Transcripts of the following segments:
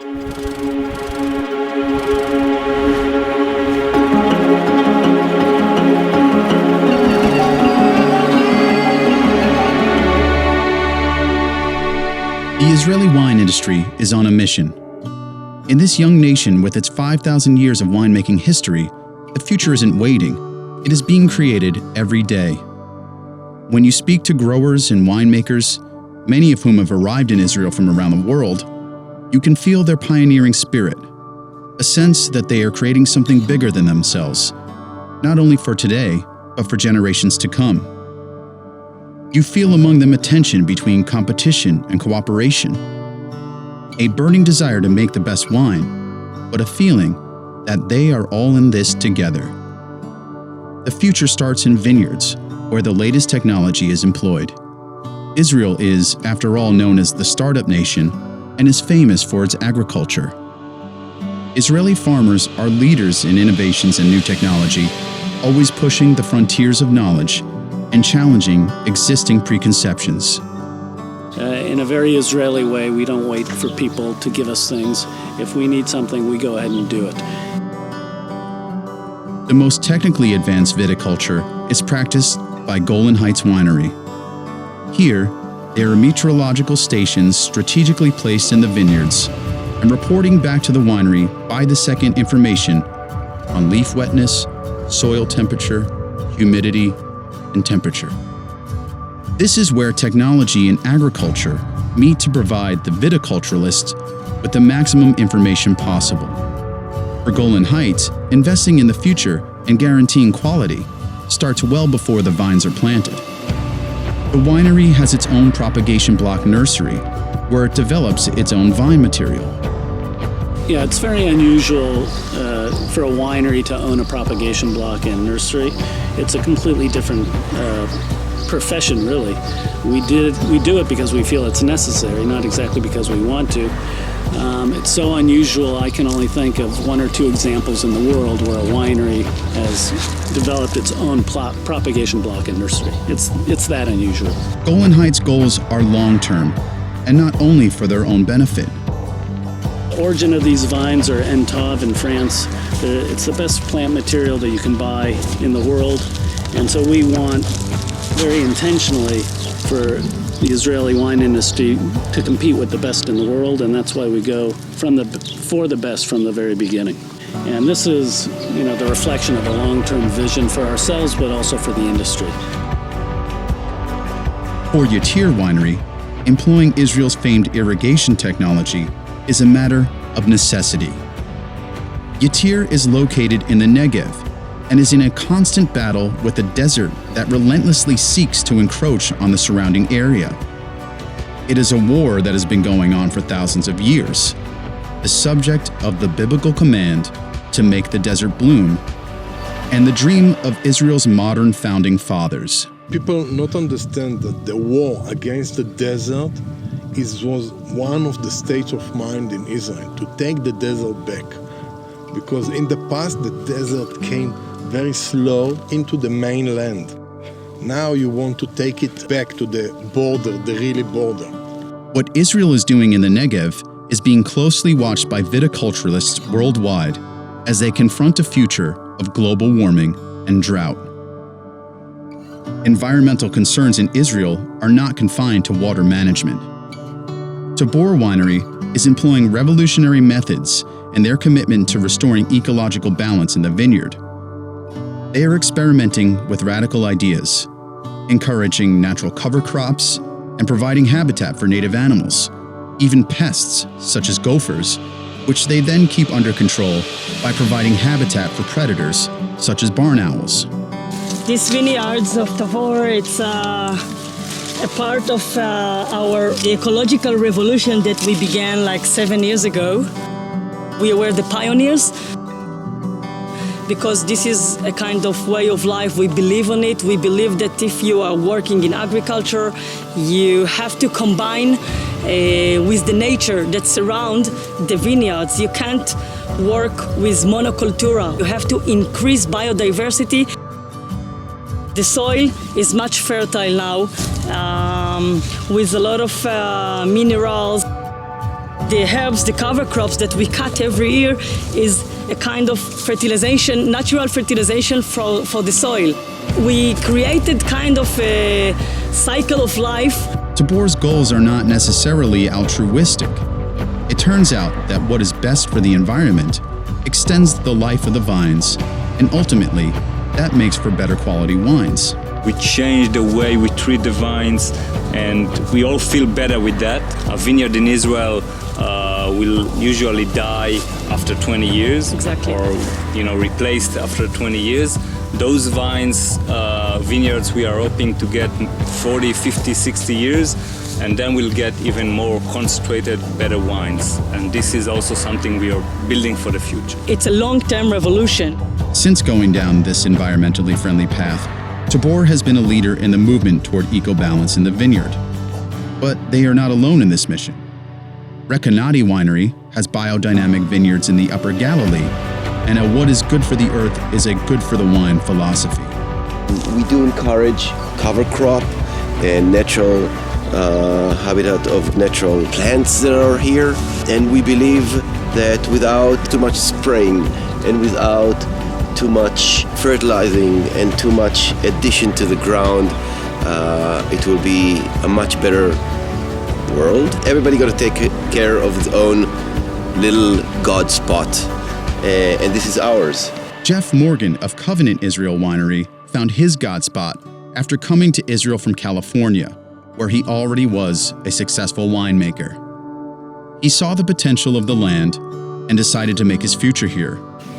The Israeli wine industry is on a mission. In this young nation with its 5,000 years of winemaking history, the future isn't waiting, it is being created every day. When you speak to growers and winemakers, many of whom have arrived in Israel from around the world, you can feel their pioneering spirit, a sense that they are creating something bigger than themselves, not only for today, but for generations to come. You feel among them a tension between competition and cooperation, a burning desire to make the best wine, but a feeling that they are all in this together. The future starts in vineyards, where the latest technology is employed. Israel is, after all, known as the startup nation and is famous for its agriculture. Israeli farmers are leaders in innovations and new technology, always pushing the frontiers of knowledge and challenging existing preconceptions. In a very Israeli way, we don't wait for people to give us things. If we need something, we go ahead and do it. The most technically advanced viticulture is practiced by Golan Heights Winery. Here, there are meteorological stations strategically placed in the vineyards and reporting back to the winery by the second information on leaf wetness, soil temperature, humidity, and temperature. This is where technology and agriculture meet to provide the viticulturalists with the maximum information possible. For Golan Heights, investing in the future and guaranteeing quality starts well before the vines are planted. The winery has its own propagation block nursery, where it develops its own vine material. Yeah, it's very unusual for a winery to own a propagation block and nursery. It's a completely different profession, really. We do it because we feel it's necessary, not exactly because we want to. It's so unusual, I can only think of one or two examples in the world where a winery has developed its own propagation block and nursery. It's that unusual. Golan Heights' goals are long-term, and not only for their own benefit. The origin of these vines are Entob in France. It's the best plant material that you can buy in the world, and so we want very intentionally for the Israeli wine industry to compete with the best in the world, and that's why we go for the best from the very beginning. And this is, the reflection of a long-term vision for ourselves, but also for the industry. For Yatir Winery, employing Israel's famed irrigation technology is a matter of necessity. Yatir is located in the Negev and is in a constant battle with the desert that relentlessly seeks to encroach on the surrounding area. It is a war that has been going on for thousands of years, the subject of the biblical command to make the desert bloom, and the dream of Israel's modern founding fathers. People not understand that the war against the desert was one of the states of mind in Israel, to take the desert back. Because in the past, the desert came very slow into the mainland. Now you want to take it back to the border, the really border. What Israel is doing in the Negev is being closely watched by viticulturalists worldwide as they confront a future of global warming and drought. Environmental concerns in Israel are not confined to water management. Tabor Winery is employing revolutionary methods in their commitment to restoring ecological balance in the vineyard. They are experimenting with radical ideas, encouraging natural cover crops and providing habitat for native animals, even pests such as gophers, which they then keep under control by providing habitat for predators such as barn owls. These vineyards of Tabor, it's a part of our ecological revolution that we began like 7 years ago. We were the pioneers because this is a kind of way of life. We believe on it. We believe that if you are working in agriculture, you have to combine with the nature that surrounds the vineyards. You can't work with monocultura. You have to increase biodiversity. The soil is much fertile now with a lot of minerals. The herbs, the cover crops that we cut every year is a kind of fertilization, natural fertilization for the soil. We created kind of a cycle of life. Tabor's goals are not necessarily altruistic. It turns out that what is best for the environment extends the life of the vines, and ultimately, that makes for better quality wines. We change the way we treat the vines, and we all feel better with that. A vineyard in Israel will usually die after 20 years, Exactly. or replaced after 20 years. Those vines, vineyards, we are hoping to get 40, 50, 60 years, and then we'll get even more concentrated, better wines. And this is also something we are building for the future. It's a long-term revolution. Since going down this environmentally friendly path, Tabor has been a leader in the movement toward eco-balance in the vineyard. But they are not alone in this mission. Recanati Winery has biodynamic vineyards in the Upper Galilee, and a what is good for the earth is a good for the wine philosophy. We do encourage cover crop and natural habitat of natural plants that are here, and we believe that without too much spraying and without too much fertilizing and too much addition to the ground, it will be a much better world. Everybody got to take care of his own little God spot, and this is ours. Jeff Morgan of Covenant Israel Winery found his God spot after coming to Israel from California, where he already was a successful winemaker. He saw the potential of the land and decided to make his future here.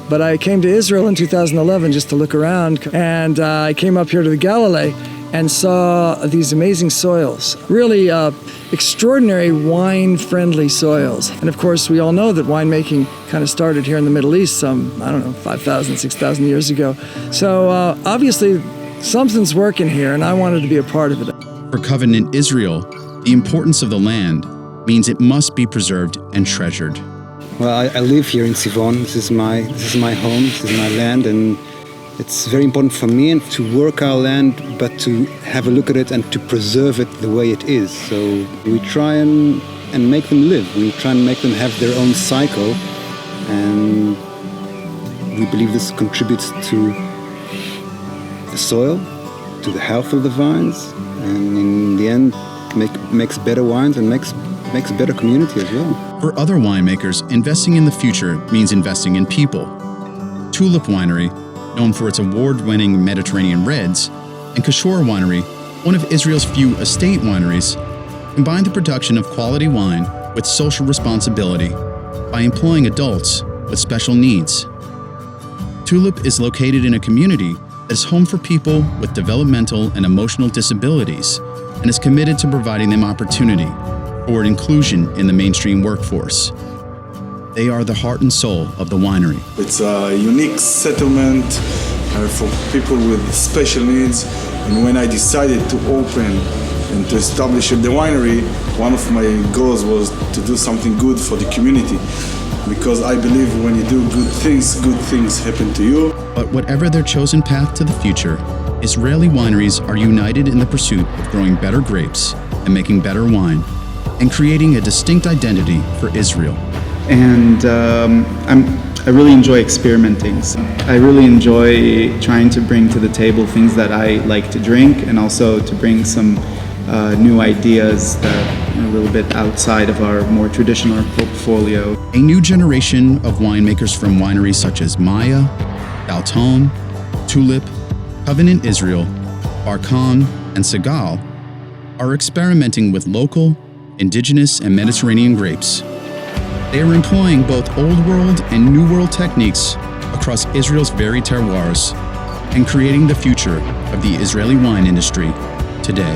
But I came to Israel in 2011 just to look around, and I came up here to the Galilee and saw these amazing soils, really extraordinary wine-friendly soils. And of course, we all know that winemaking kind of started here in the Middle East some, 5,000, 6,000 years ago. So obviously, something's working here, and I wanted to be a part of it. For Covenant Israel, the importance of the land means it must be preserved and treasured. Well, I live here in Sauvignon. This is my home. This is my land, and it's very important for me to work our land, but to have a look at it and to preserve it the way it is. So we try and make them live. We try and make them have their own cycle, and we believe this contributes to the soil, to the health of the vines, and in the end, makes better wines and makes a better community as well. For other winemakers, investing in the future means investing in people. Tulip Winery, known for its award-winning Mediterranean reds, and Tabor Winery, one of Israel's few estate wineries, combine the production of quality wine with social responsibility by employing adults with special needs. Tulip is located in a community that is home for people with developmental and emotional disabilities and is committed to providing them opportunity toward inclusion in the mainstream workforce. They are the heart and soul of the winery. It's a unique settlement for people with special needs, and when I decided to open and to establish the winery, one of my goals was to do something good for the community, because I believe when you do good things happen to you. But whatever their chosen path to the future, Israeli wineries are united in the pursuit of growing better grapes and making better wine, and creating a distinct identity for Israel. And I really enjoy experimenting. I really enjoy trying to bring to the table things that I like to drink, and also to bring some new ideas that are a little bit outside of our more traditional portfolio. A new generation of winemakers from wineries such as Maya, Dalton, Tulip, Covenant Israel, Barkan, and Segal are experimenting with local, indigenous, and Mediterranean grapes. They are employing both Old World and New World techniques across Israel's varied terroirs and creating the future of the Israeli wine industry today.